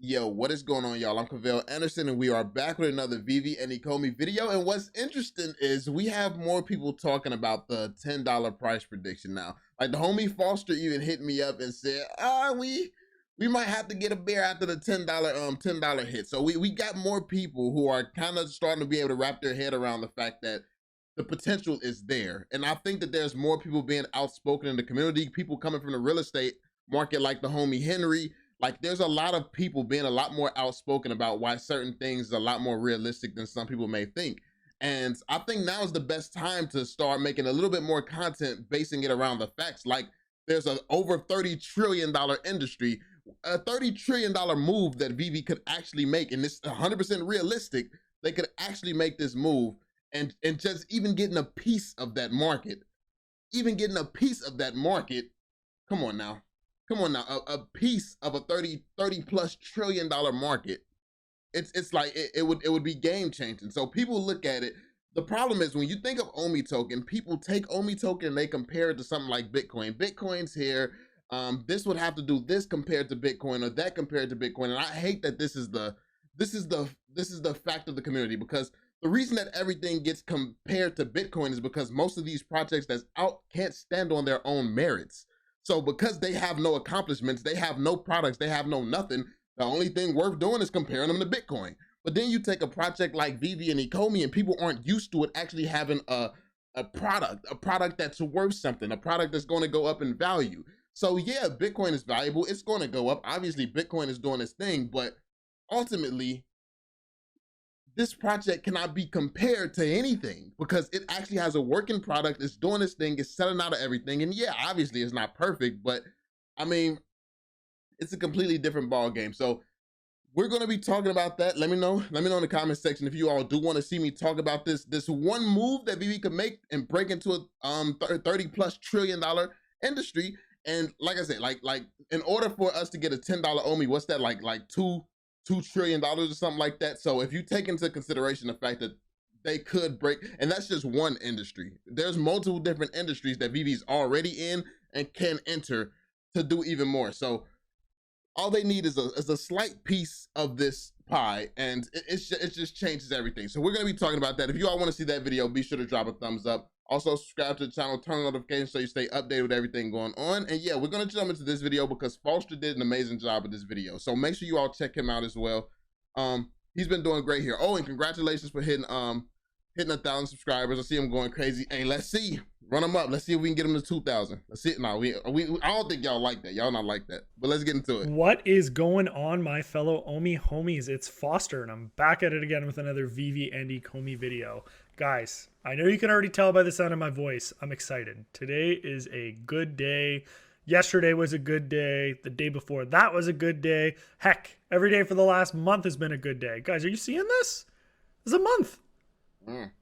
Yo, what is going on, y'all? I'm Cavell Anderson, and we are back with another VeVe and Ecomi video. And what's interesting is we have more people talking about the $10 price prediction now. Like the homie Foster even hit me up and said, we might have to get a bear after the $10 hit. So we got more people who are kind of starting to be able to wrap their head around the fact that the potential is there. And I think that there's more people being outspoken in the community, people coming from the real estate market like the homie Henry. Like there's a lot of people being a lot more outspoken about why certain things are a lot more realistic than some people may think. And I think now is the best time to start making a little bit more content basing it around the facts. Like there's an over $30 trillion industry, a $30 trillion move that VeVe could actually make. And this 100% realistic. They could actually make this move and just even getting a piece of that market, come on now. Come on now, a piece of a 30 plus trillion dollar market. It's like it would be game changing. So people look at it. The problem is when you think of Omi token, people take Omi token and they compare it to something like Bitcoin. Bitcoin's here. This would have to do this compared to Bitcoin or that compared to Bitcoin. And I hate that this is the fact of the community, because the reason that everything gets compared to Bitcoin is because most of these projects that's out can't stand on their own merits. So because they have no accomplishments, they have no products, they have no nothing, the only thing worth doing is comparing them to Bitcoin. But then you take a project like VeVe and Ecomi and people aren't used to it actually having a product that's worth something, a product that's going to go up in value. So yeah, Bitcoin is valuable. It's going to go up. Obviously, Bitcoin is doing its thing, but ultimately, this project cannot be compared to anything because it actually has a working product. It's doing its thing. It's selling out of everything. And yeah, obviously it's not perfect, but I mean, it's a completely different ball game. So we're going to be talking about that. Let me know in the comment section if you all do want to see me talk about this one move that VeVe could make and break into a $30+ trillion industry. And like I said, like in order for us to get a $10 Omi, what's that, like $2 trillion or something like that. So if you take into consideration the fact that they could break, and that's just one industry, there's multiple different industries that VeVe's already in and can enter to do even more. So all they need is a slight piece of this pie, and it just changes everything. So we're going to be talking about that. If you all want to see that video, be sure to drop a thumbs up. Also, subscribe to the channel, turn on notifications so you stay updated with everything going on. And yeah, we're going to jump into this video because Foster did an amazing job with this video. So make sure you all check him out as well. He's been doing great here. Oh, and congratulations for hitting 1,000 subscribers. I see him going crazy. Hey, let's see. Run him up. Let's see if we can get him to 2,000. Let's see. No, I don't think y'all like that. Y'all not like that. But let's get into it. What is going on, my fellow Omi homies? It's Foster, and I'm back at it again with another VeVe and Ecomi video. Guys, I know you can already tell by the sound of my voice, I'm excited. Today is a good day. Yesterday was a good day. The day before that was a good day. Heck, every day for the last month has been a good day. Guys, are you seeing this? It's a month.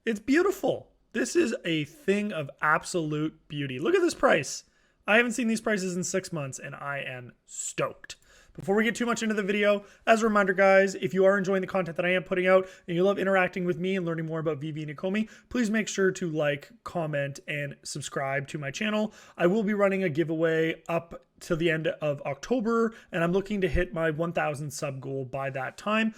It's beautiful. This is a thing of absolute beauty. Look at this price. I haven't seen these prices in 6 months, and I am stoked. Before we get too much into the video, as a reminder, guys, if you are enjoying the content that I am putting out and you love interacting with me and learning more about VeVe and Ecomi, please make sure to like, comment, and subscribe to my channel. I will be running a giveaway up to the end of October, and I'm looking to hit my 1,000 sub goal by that time.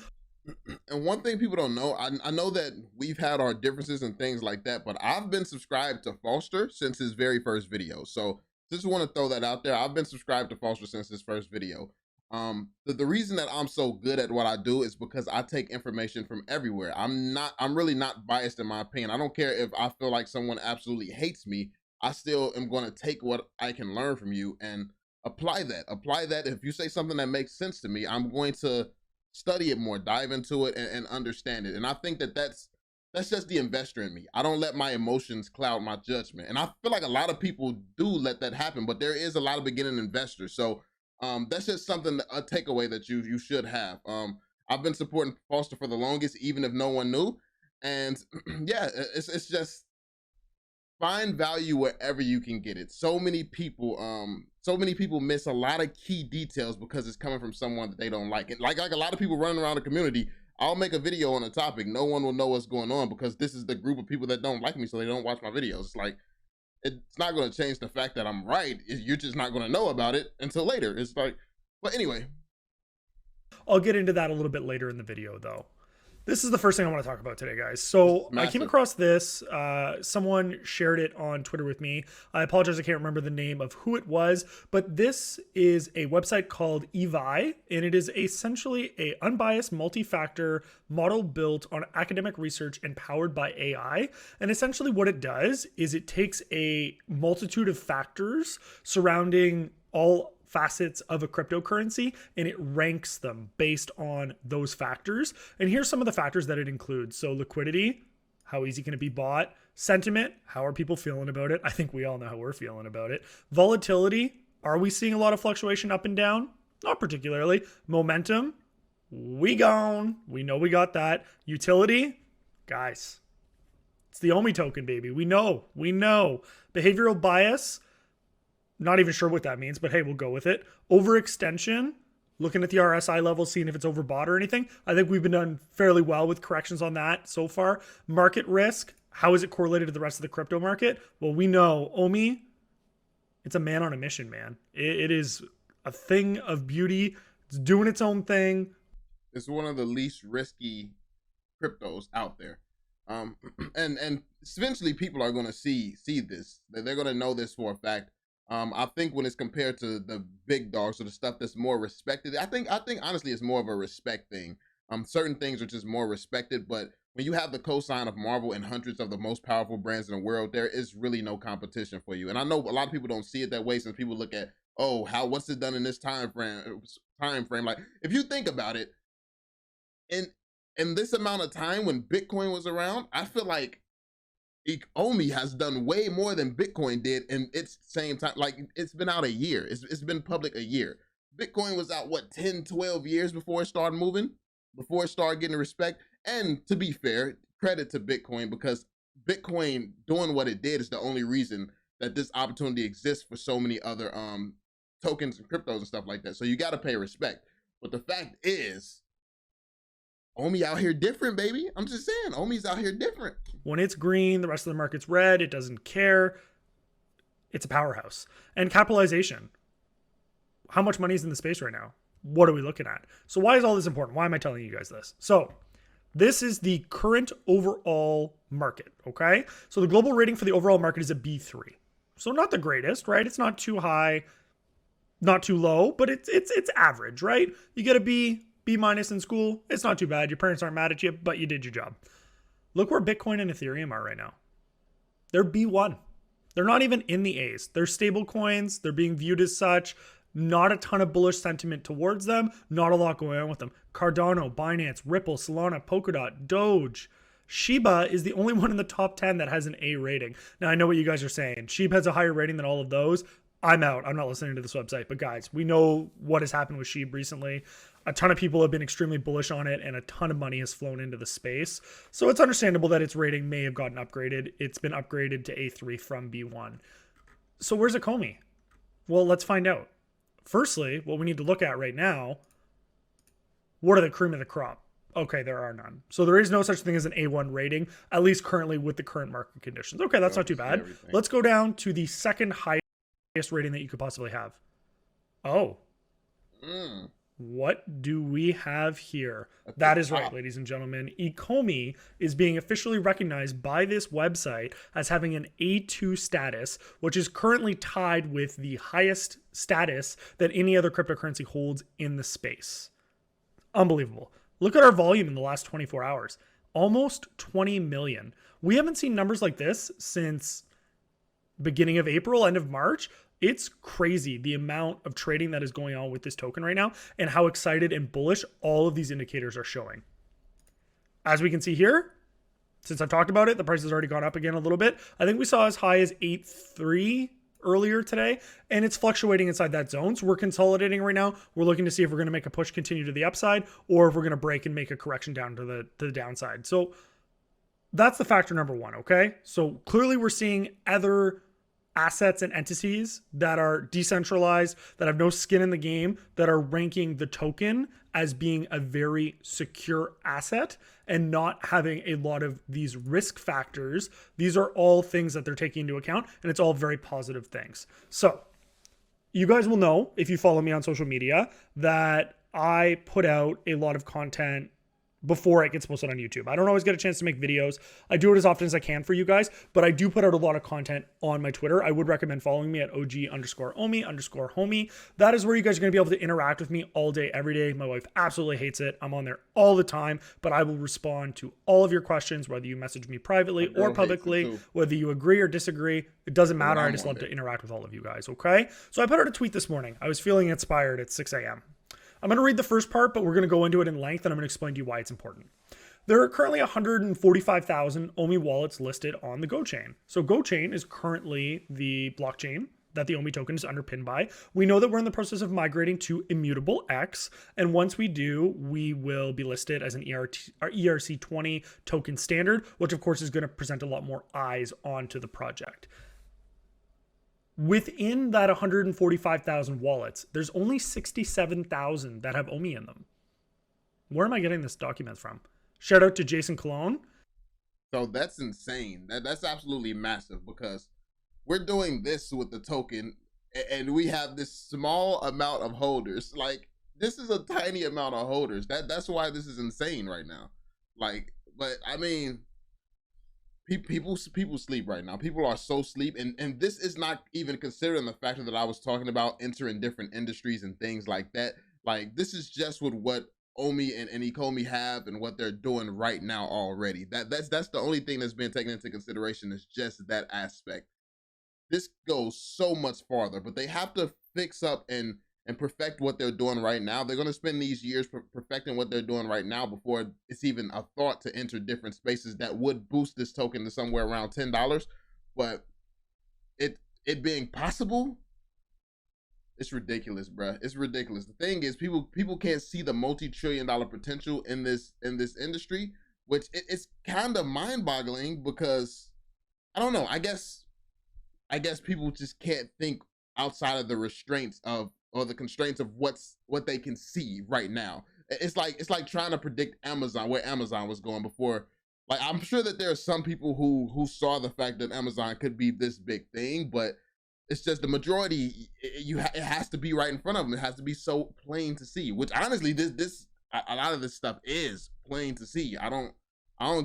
And one thing people don't know, I know that we've had our differences and things like that, but I've been subscribed to Foster since his very first video. So just want to throw that out there. I've been subscribed to Foster since his first video. The reason that I'm so good at what I do is because I take information from everywhere. I'm really not biased in my opinion. I don't care if I feel like someone absolutely hates me. I still am going to take what I can learn from you and apply that. If you say something that makes sense to me, I'm going to study it more, dive into it, and understand it. And I think that that's just the investor in me. I don't let my emotions cloud my judgment. And I feel like a lot of people do let that happen, but there is a lot of beginning investors. So that's just something, a takeaway that you should have. I've been supporting Foster for the longest, even if no one knew. And yeah, it's just find value wherever you can get it. So many people miss a lot of key details because it's coming from someone that they don't like. And like a lot of people running around the community, I'll make a video on a topic. No one will know what's going on because this is the group of people that don't like me, so they don't watch my videos. It's like, it's not going to change the fact that I'm right. You're just not going to know about it until later. It's like, but anyway, I'll get into that a little bit later in the video though. This is the first thing I want to talk about today, guys. So I came across this. Someone shared it on Twitter with me. I apologize, I can't remember the name of who it was, but this is a website called VeVe, and it is essentially a unbiased multi-factor model built on academic research and powered by AI. And essentially what it does is it takes a multitude of factors surrounding all facets of a cryptocurrency and it ranks them based on those factors. And here's some of the factors that it includes. So liquidity, how easy can it be bought? Sentiment, how are people feeling about it? I think we all know how we're feeling about it. Volatility, are we seeing a lot of fluctuation up and down? Not particularly. Momentum, we gone. We know we got that. Utility, guys, it's the Omi token, baby. We know. Behavioral bias, not even sure what that means, but hey, we'll go with it. Overextension, looking at the RSI level, seeing if it's overbought or anything. I think we've been done fairly well with corrections on that so far. Market risk, how is it correlated to the rest of the crypto market? Well, we know Omi, it's a man on a mission, man. It is a thing of beauty. It's doing its own thing. It's one of the least risky cryptos out there. And eventually people are going to see this. They're going to know this for a fact. I think when it's compared to the big dogs or the stuff that's more respected, I think honestly it's more of a respect thing. Certain things are just more respected, but when you have the cosign of Marvel and hundreds of the most powerful brands in the world, there is really no competition for you. And I know a lot of people don't see it that way, since people look at, oh, what's it done in this time frame? Like, if you think about it, in this amount of time when Bitcoin was around, I feel like Ecomi has done way more than Bitcoin did in its same time. Like, it's been out a year. It's been public a year. Bitcoin was out, what, 10, 12 years before it started moving, before it started getting respect. And to be fair, credit to Bitcoin, because Bitcoin doing what it did is the only reason that this opportunity exists for so many other tokens and cryptos and stuff like that. So you got to pay respect. But the fact is, Omi out here different, baby. I'm just saying, Omi's out here different. When it's green, the rest of the market's red. It doesn't care. It's a powerhouse. And capitalization. How much money is in the space right now? What are we looking at? So why is all this important? Why am I telling you guys this? So this is the current overall market, okay? So the global rating for the overall market is a B3. So not the greatest, right? It's not too high, not too low, but it's average, right? You get a B minus in school. It's not too bad. Your parents aren't mad at you, but you did your job. Look where Bitcoin and Ethereum are right now. They're B1. They're not even in the A's. They're stable coins. They're being viewed as such. Not a ton of bullish sentiment towards them. Not a lot going on with them. Cardano, Binance, Ripple, Solana, Polkadot, Doge. Shiba is the only one in the top 10 that has an A rating. Now, I know what you guys are saying. Shiba has a higher rating than all of those. I'm out. I'm not listening to this website. But guys, we know what has happened with Shiba recently. A ton of people have been extremely bullish on it, and a ton of money has flown into the space. So it's understandable that its rating may have gotten upgraded. It's been upgraded to A3 from B1. So where's Ecomi? Well, let's find out. Firstly, what we need to look at right now, what are the cream of the crop? Okay, there are none. So there is no such thing as an A1 rating, at least currently with the current market conditions. Okay, that's not too bad. Let's go down to the second highest rating that you could possibly have. Oh. What do we have here? That is right, ladies and gentlemen. Ecomi is being officially recognized by this website as having an A2 status, which is currently tied with the highest status that any other cryptocurrency holds in the space. Unbelievable. Look at our volume in the last 24 hours. Almost 20 million. We haven't seen numbers like this since beginning of April, end of March. It's crazy the amount of trading that is going on with this token right now and how excited and bullish all of these indicators are showing. As we can see here, since I've talked about it, the price has already gone up again a little bit. I think we saw as high as 8.3 earlier today, and it's fluctuating inside that zone. So we're consolidating right now. We're looking to see if we're going to make a push continue to the upside or if we're going to break and make a correction down to the downside. So that's the factor number one, okay? So clearly we're seeing other assets and entities that are decentralized, that have no skin in the game, that are ranking the token as being a very secure asset and not having a lot of these risk factors. These are all things that they're taking into account, and it's all very positive things. So you guys will know, if you follow me on social media, that I put out a lot of content before it gets posted on YouTube. I don't always get a chance to make videos. I do it as often as I can for you guys, but I do put out a lot of content on my Twitter. I would recommend following me at OG_Omi_homie. That is where you guys are going to be able to interact with me all day, every day. My wife absolutely hates it. I'm on there all the time, but I will respond to all of your questions, whether you message me privately or publicly, whether you agree or disagree. It doesn't matter. I just love to interact with all of you guys, okay? So I put out a tweet this morning. I was feeling inspired at 6 a.m. I'm going to read the first part, but we're going to go into it in length, and I'm going to explain to you why it's important. There are currently 145,000 Omi wallets listed on the Go chain. So Go chain is currently the blockchain that the Omi token is underpinned by. We know that we're in the process of migrating to Immutable X, and once we do, we will be listed as an ERC20 token standard, which of course is going to present a lot more eyes onto the project. Within that 145,000 wallets, there's only 67,000 that have Omi in them. Where am I getting this document from? Shout out to Jason Cologne. So that's insane. That's absolutely massive, because we're doing this with the token and we have this small amount of holders. Like, this is a tiny amount of holders. That's why this is insane right now. Like, but I mean, people sleep right now. People are so sleep, and this is not even considering the factor that I was talking about, entering different industries and things like that. Like, this is just with what Omi and Ecomi have and what they're doing right now already. That's the only thing that's being taken into consideration, is just that aspect. This goes so much farther, but they have to fix up and perfect what they're doing right now. They're going to spend these years perfecting what they're doing right now before it's even a thought to enter different spaces that would boost this token to somewhere around $10. But it being possible, it's ridiculous, bruh. It's ridiculous. The thing is, people can't see the multi-trillion-dollar potential in this industry, which it's kind of mind-boggling, because I don't know. I guess people just can't think outside of the restraints of, or the constraints of what they can see right now. It's like trying to predict Amazon, where Amazon was going before. Like, I'm sure that there are some people who saw the fact that Amazon could be this big thing, but it's just the majority. It has to be right in front of them. It has to be so plain to see. Which honestly, this a lot of this stuff is plain to see. I don't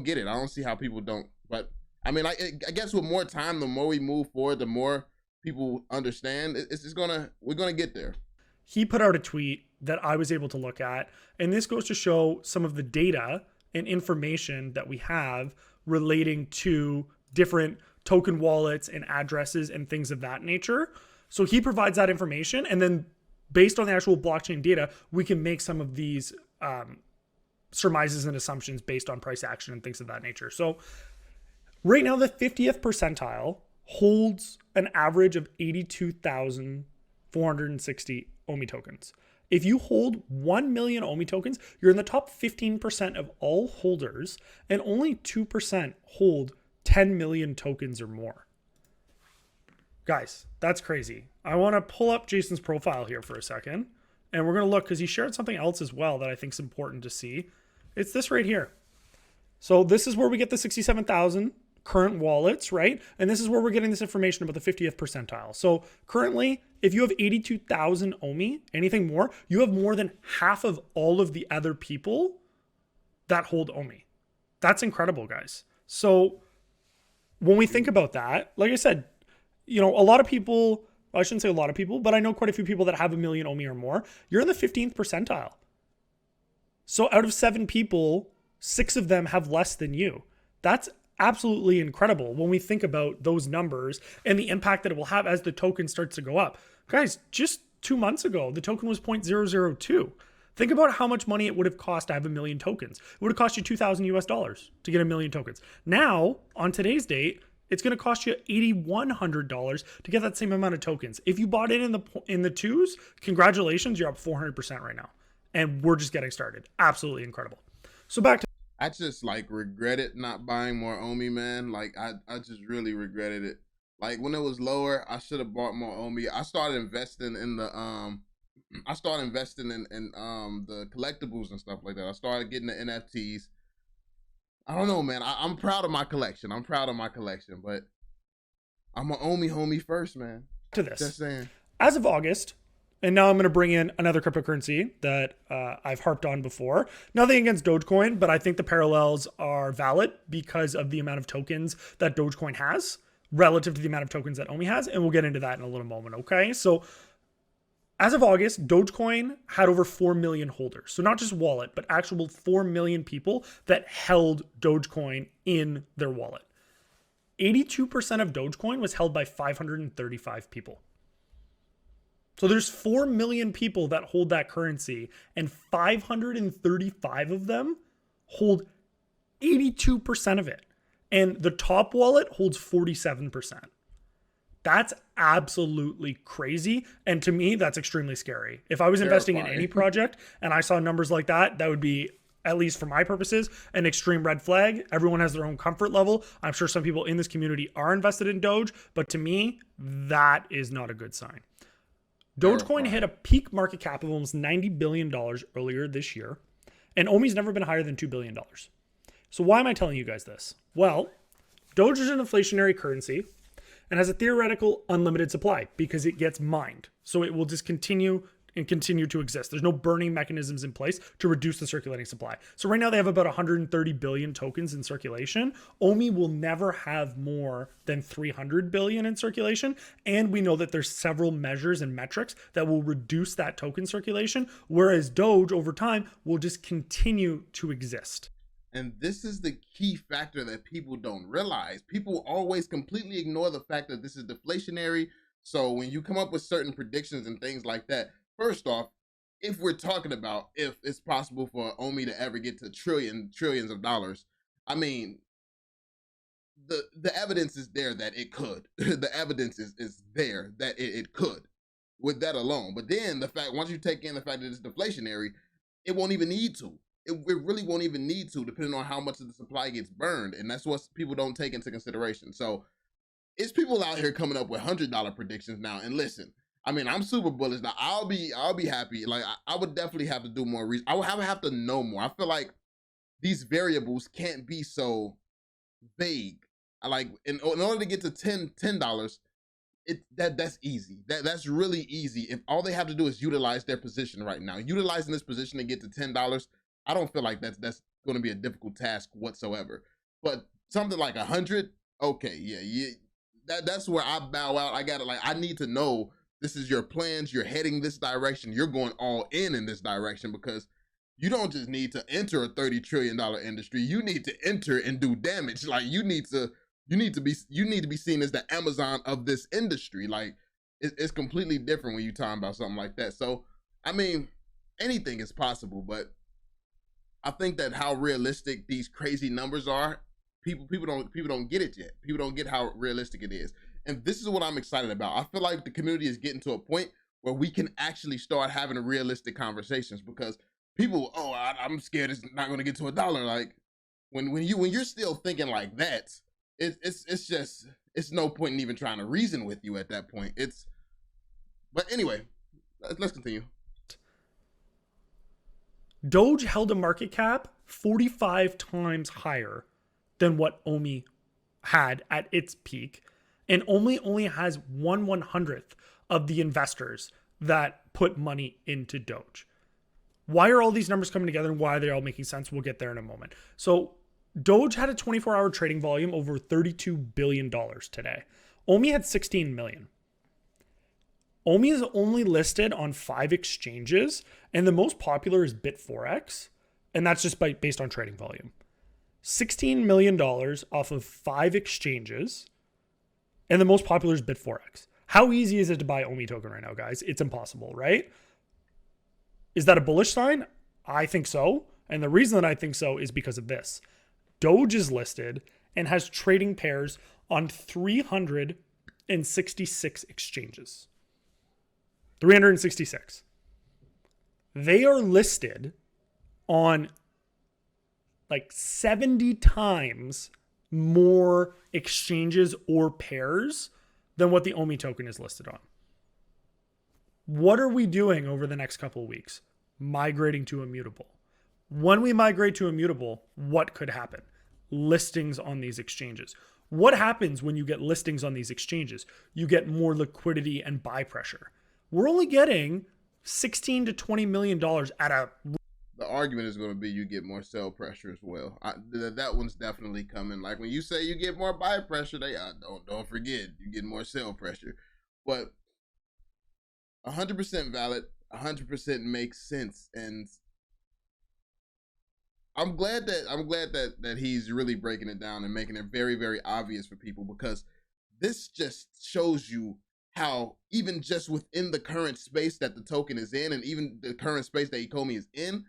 get it. I don't see how people don't. But I mean, I guess with more time, the more we move forward, the more people understand. We're gonna get there. He put out a tweet that I was able to look at, and this goes to show some of the data and information that we have relating to different token wallets and addresses and things of that nature. So he provides that information, and then based on the actual blockchain data, we can make some of these surmises and assumptions based on price action and things of that nature. So right now, the 50th percentile holds an average of 82,460 Omi tokens. If you hold 1 million Omi tokens, you're in the top 15% of all holders, and only 2% hold 10 million tokens or more. Guys, that's crazy. I want to pull up Jason's profile here for a second, and we're going to look, because he shared something else as well that I think is important to see. It's this right here. So this is where we get the 67,000 current wallets, right? And this is where we're getting this information about the 50th percentile. So currently, if you have 82,000 Omi, anything more, you have more than half of all of the other people that hold Omi. That's incredible, guys. So when we think about that, like I said, you know, a lot of people, I shouldn't say a lot of people, but I know quite a few people that have 1 million Omi or more. You're in the 15th percentile. So out of 7 people, 6 of them have less than you. That's absolutely incredible when we think about those numbers and the impact that it will have as the token starts to go up. Guys, just 2 months ago, the token was 0.002. Think about how much money it would have cost to have 1 million tokens. It would have cost you $2,000 to get 1 million tokens. Now, on today's date, it's going to cost you $8,100 to get that same amount of tokens. If you bought it in the twos, congratulations, you're up 400% right now. And we're just getting started. Absolutely incredible. So back to, I just regretted not buying more Omi, man. Like, I just really regretted it. Like, when it was lower, I should have bought more Omi. I started investing in the the collectibles and stuff like that. I started getting the NFTs. I don't know, man. I'm proud of my collection. But I'm an Omi homie first, man. to this. Just saying. As of August, And now I'm going to bring in another cryptocurrency that I've harped on before. Nothing against Dogecoin, but I think the parallels are valid because of the amount of tokens that Dogecoin has relative to the amount of tokens that Omi has. And we'll get into that in a little moment, okay? So as of August, Dogecoin had over 4 million holders. So not just wallet, but actual 4 million people that held Dogecoin in their wallet. 82% of Dogecoin was held by 535 people. So there's 4 million people that hold that currency, and 535 of them hold 82% of it. And the top wallet holds 47%. That's absolutely crazy. And to me, that's extremely scary. If I was investing in any project and I saw numbers like that, that would be, at least for my purposes, an extreme red flag. Everyone has their own comfort level. I'm sure some people in this community are invested in Doge, but to me, that is not a good sign. Dogecoin hit a peak market cap of almost $90 billion earlier this year, and Omi's never been higher than $2 billion. So why am I telling you guys this? Well, Doge is an inflationary currency and has a theoretical unlimited supply because it gets mined. So it will just continue to exist. There's no burning mechanisms in place to reduce the circulating supply. So right now they have about 130 billion tokens in circulation. Omi will never have more than 300 billion in circulation. And we know that there's several measures and metrics that will reduce that token circulation, whereas Doge over time will just continue to exist. And this is the key factor that people don't realize. People always completely ignore the fact that this is deflationary. So when you come up with certain predictions and things like that, first off, if we're talking about if it's possible for Omi to ever get to trillions of dollars, I mean, the evidence is there that it could. The evidence is there that it could with that alone. But then the fact, once you take in the fact that it's deflationary, it won't even need to. It really won't even need to, depending on how much of the supply gets burned. And that's what people don't take into consideration. So it's people out here coming up with $100 predictions now. And listen, I mean, I'm super bullish now. I'll be happy. Like I would definitely have to do more research. I would have to know more. I feel like these variables can't be so vague. I like in order to get to $10, that's easy. That's really easy. If all they have to do is utilize their position right now, utilizing this position to get to $10, I don't feel like that's going to be a difficult task whatsoever. But something like 100, okay, yeah, that's where I bow out. I need to know. This is your plans. You're heading this direction. You're going all in this direction, because you don't just need to enter a $30 trillion industry. You need to enter and do damage. Like you need to be seen as the Amazon of this industry. Like it's completely different when you're talking about something like that. So, I mean, anything is possible, but I think that how realistic these crazy numbers are, people don't get it yet. People don't get how realistic it is. And this is what I'm excited about. I feel like the community is getting to a point where we can actually start having realistic conversations, because people, I'm scared it's not going to get to $1. Like when you're still thinking like that, it's no point in even trying to reason with you at that point. But anyway, let's continue. Doge held a market cap 45 times higher than what Omi had at its peak. And only has 1/100th of the investors that put money into Doge. Why are all these numbers coming together and why are they all making sense? We'll get there in a moment. So Doge had a 24-hour trading volume over $32 billion today. Omi had 16 million. Omi is only listed on 5 exchanges, and the most popular is Bitforex, and that's just based on trading volume. $16 million off of 5 exchanges. And the most popular is Bitforex. How easy is it to buy Omi token right now, guys? It's impossible, right? Is that a bullish sign? I think so. And the reason that I think so is because of this. Doge is listed and has trading pairs on 366 exchanges. 366. They are listed on like 70 times more exchanges or pairs than what the Omi token is listed on. What are we doing over the next couple of weeks? Migrating to immutable. When we migrate to immutable, what could happen? Listings on these exchanges. What happens when you get listings on these exchanges? You get more liquidity and buy pressure. We're only getting $16 to $20 million at a... The argument is going to be you get more sell pressure as well. That one's definitely coming. Like when you say you get more buy pressure, don't forget you get more sell pressure. But 100% valid, 100% makes sense, and I'm glad that he's really breaking it down and making it very, very obvious for people, because this just shows you how even just within the current space that the token is in, and even the current space that Ecomi is in,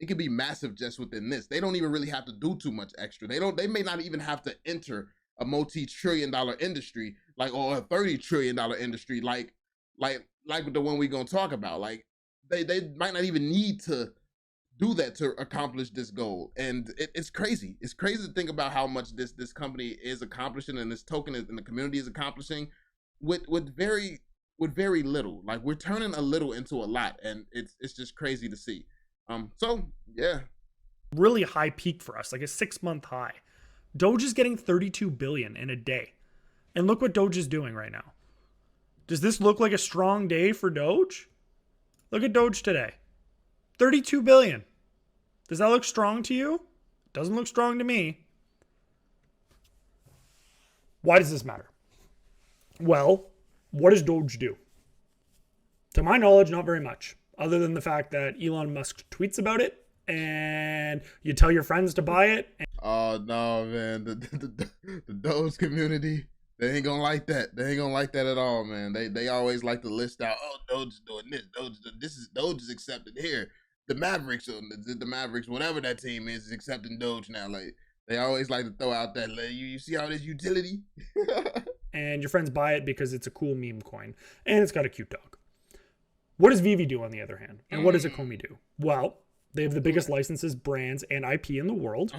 it can be massive just within this. They don't even really have to do too much extra. They may not even have to enter a multi-trillion-dollar industry, like, or a $30 trillion industry, like the one we're gonna talk about. Like they might not even need to do that to accomplish this goal. And it's crazy. It's crazy to think about how much this company is accomplishing, and this token and the community is accomplishing with very little. Like, we're turning a little into a lot, and it's just crazy to see. So yeah, really high peak for us, like a 6-month high. Doge is getting 32 billion in a day. And look what Doge is doing right now. Does this look like a strong day for Doge? Look at Doge today. 32 billion. Does that look strong to you? Doesn't look strong to me. Why does this matter? Well, what does Doge do? To my knowledge, not very much, other than the fact that Elon Musk tweets about it and you tell your friends to buy it. Oh no, man, the Doge community, they ain't gonna like that. They ain't gonna like that at all, man. They always like to list out, oh, Doge is doing this, Doge is accepted here. The Mavericks, whatever that team is accepting Doge now. Like, they always like to throw out that, you see how this utility? And your friends buy it because it's a cool meme coin and it's got a cute dog. What does VeVe do, on the other hand? And what does Ecomi do? Well, they have the biggest licenses, brands, and IP in the world.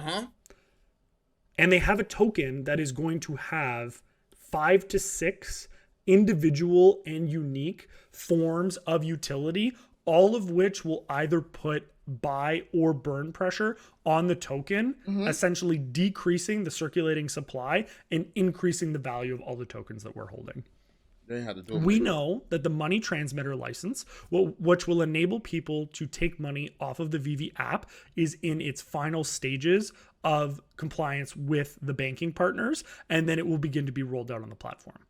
And they have a token that is going to have 5 to 6 individual and unique forms of utility, all of which will either put buy or burn pressure on the token, essentially decreasing the circulating supply and increasing the value of all the tokens that we're holding. We know that the money transmitter license, which will enable people to take money off of the VeVe app, is in its final stages of compliance with the banking partners, and then it will begin to be rolled out on the platform.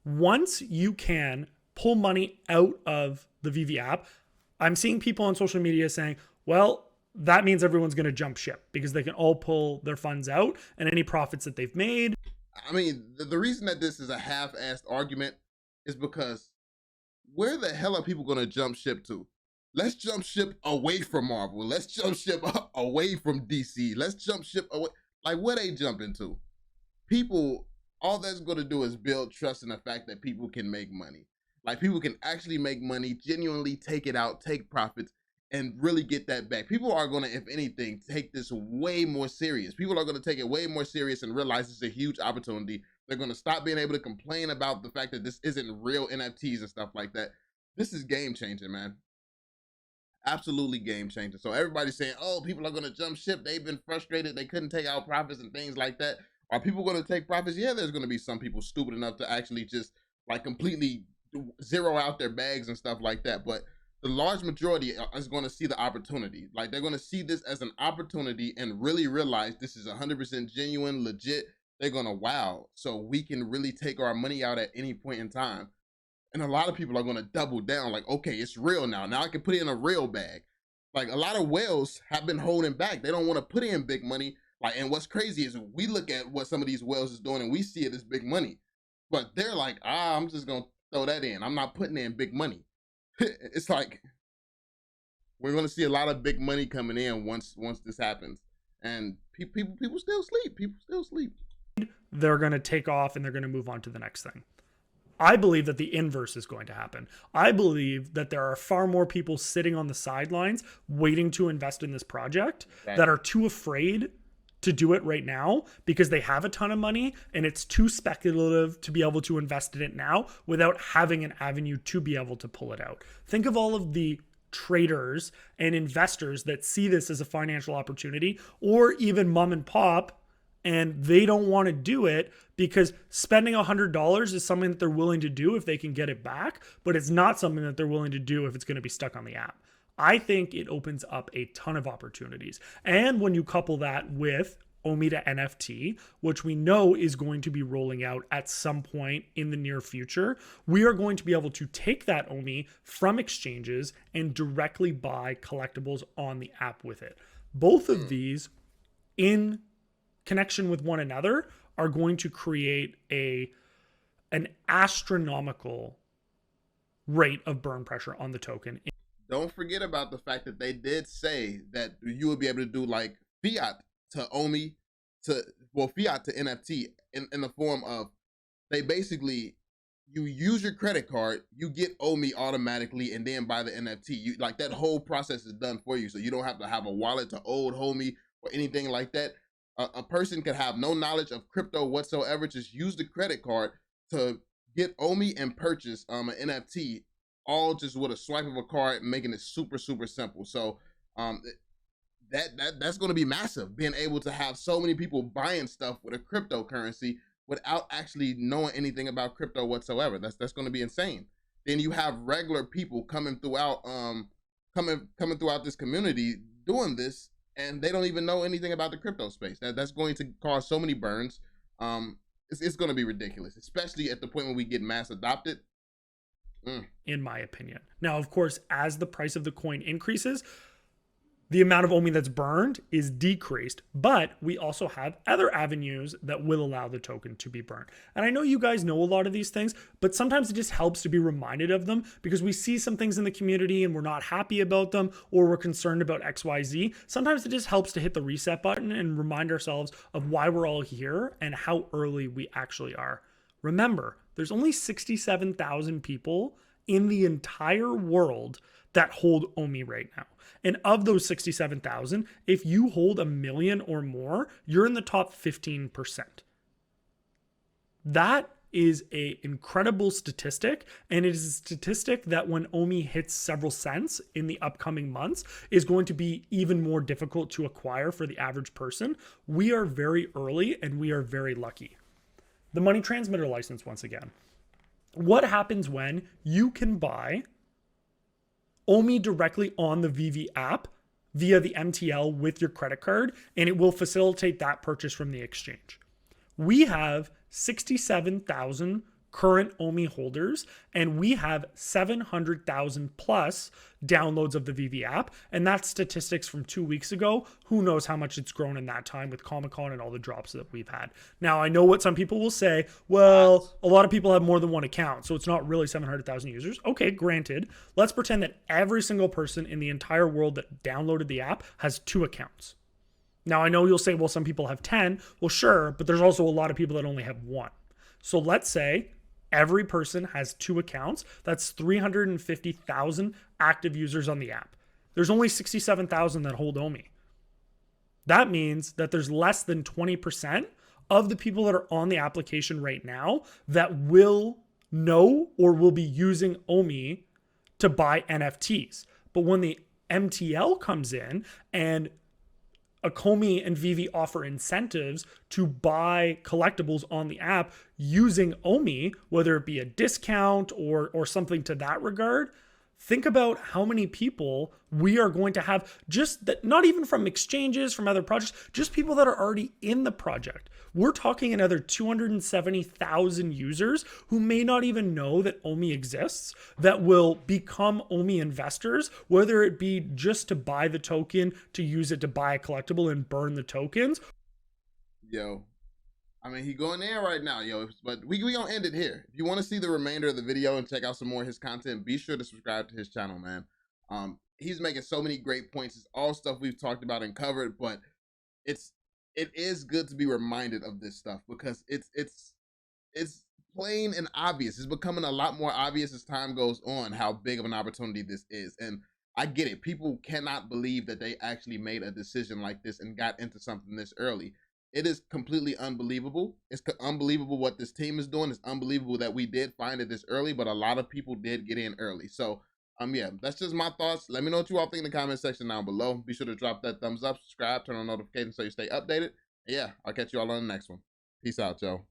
Once you can pull money out of the VeVe app, I'm seeing people on social media saying, well, that means everyone's going to jump ship because they can all pull their funds out, and any profits that they've made. I mean, the reason that this is a half-assed argument is because where the hell are people going to jump ship to? Let's jump ship away from Marvel. Let's jump ship away from DC. Let's jump ship away. Like, where they jumping to? People, all that's going to do is build trust in the fact that people can make money. Like, people can actually make money, genuinely take it out, take profits, and really get that back. People are going to, if anything, take this way more serious. People are going to take it way more serious and realize it's a huge opportunity. They're going to stop being able to complain about the fact that this isn't real NFTs and stuff like that. This is game changing, man. Absolutely game changing. So everybody's saying, oh, people are going to jump ship. They've been frustrated. They couldn't take out profits and things like that. Are people going to take profits? Yeah, there's going to be some people stupid enough to actually just like completely zero out their bags and stuff like that. But the large majority is going to see the opportunity. Like, they're going to see this as an opportunity and really realize this is 100% genuine, legit. They're going to, wow, so we can really take our money out at any point in time. And a lot of people are going to double down, like, okay, it's real now. Now I can put it in a real bag. Like, a lot of whales have been holding back. They don't want to put in big money. Like, and what's crazy is we look at what some of these whales is doing and we see it as big money. But they're like, I'm just going to throw that in. I'm not putting in big money. It's like, we're going to see a lot of big money coming in once this happens. And people still sleep. People still sleep. They're going to take off and they're going to move on to the next thing. I believe that the inverse is going to happen. I believe that there are far more people sitting on the sidelines waiting to invest in this project that are too afraid to do it right now because they have a ton of money and it's too speculative to be able to invest in it now without having an avenue to be able to pull it out. Think of all of the traders and investors that see this as a financial opportunity, or even mom and pop and they don't want to do it because spending $100 is something that they're willing to do if they can get it back, but it's not something that they're willing to do if it's going to be stuck on the app. I think it opens up a ton of opportunities. And when you couple that with Omi to NFT, which we know is going to be rolling out at some point in the near future, we are going to be able to take that Omi from exchanges and directly buy collectibles on the app with it. Both of these, in connection with one another, are going to create an astronomical rate of burn pressure on the token. Don't forget about the fact that they did say that you would be able to do like fiat to Omi fiat to NFT in the form of, they basically, you use your credit card, you get Omi automatically, and then buy the NFT. You like, that whole process is done for you, so you don't have to have a wallet to old homie or anything like that. A person could have no knowledge of crypto whatsoever, just use the credit card to get Omi and purchase an NFT, all just with a swipe of a card, making it super simple. So that's going to be massive, being able to have so many people buying stuff with a cryptocurrency without actually knowing anything about crypto whatsoever. That's going to be insane. Then you have regular people coming throughout coming throughout this community doing this, and they don't even know anything about the crypto space. That's going to cause so many burns. It's going to be ridiculous, especially at the point when we get mass adopted. In my opinion. Now, of course, as the price of the coin increases, the amount of Omi that's burned is decreased, but we also have other avenues that will allow the token to be burned. And I know you guys know a lot of these things, but sometimes it just helps to be reminded of them, because we see some things in the community and we're not happy about them, or we're concerned about XYZ. Sometimes it just helps to hit the reset button and remind ourselves of why we're all here and how early we actually are. Remember, there's only 67,000 people in the entire world that hold Omi right now. And of those 67,000, if you hold 1 million or more, you're in the top 15%. That is an incredible statistic, and it is a statistic that when Omi hits several cents in the upcoming months is going to be even more difficult to acquire for the average person. We are very early and we are very lucky. The money transmitter license, once again. What happens when you can buy Omi directly on the VeVe app via the MTL with your credit card, and it will facilitate that purchase from the exchange? We have 67,000 current Omi holders, and we have 700,000 plus downloads of the VeVe app, and that's statistics from 2 weeks ago. Who knows how much it's grown in that time with Comic-Con and all the drops that we've had. Now, I know what some people will say, well, a lot of people have more than one account, so it's not really 700,000 users. Okay, granted. Let's pretend that every single person in the entire world that downloaded the app has 2 accounts. Now, I know you'll say, well, some people have 10. Well, sure, but there's also a lot of people that only have 1. So let's say every person has 2 accounts. That's 350,000 active users on the app. There's only 67,000 that hold Omi. That means that there's less than 20% of the people that are on the application right now that will know or will be using Omi to buy NFTs. But when the MTL comes in and Ecomi and VeVe offer incentives to buy collectibles on the app using Omi, whether it be a discount or something to that regard, think about how many people we are going to have, just that, not even from exchanges, from other projects, just people that are already in the project. We're talking another 270,000 users who may not even know that Omi exists, that will become Omi investors, whether it be just to buy the token, to use it to buy a collectible and burn the tokens. Yo, I mean, he going there right now, yo, but we gonna end it here. If you want to see the remainder of the video and check out some more of his content, be sure to subscribe to his channel, man. He's making so many great points. It's all stuff we've talked about and covered, but it is good to be reminded of this stuff, because it's plain and obvious. It's becoming a lot more obvious as time goes on how big of an opportunity this is. And I get it. People cannot believe that they actually made a decision like this and got into something this early. It is completely unbelievable. It's unbelievable what this team is doing. It's unbelievable that we did find it this early, but a lot of people did get in early. So yeah, that's just my thoughts. Let me know what you all think in the comment section down below. Be sure to drop that thumbs up, subscribe, turn on notifications so you stay updated. Yeah, I'll catch you all on the next one. Peace out, Joe.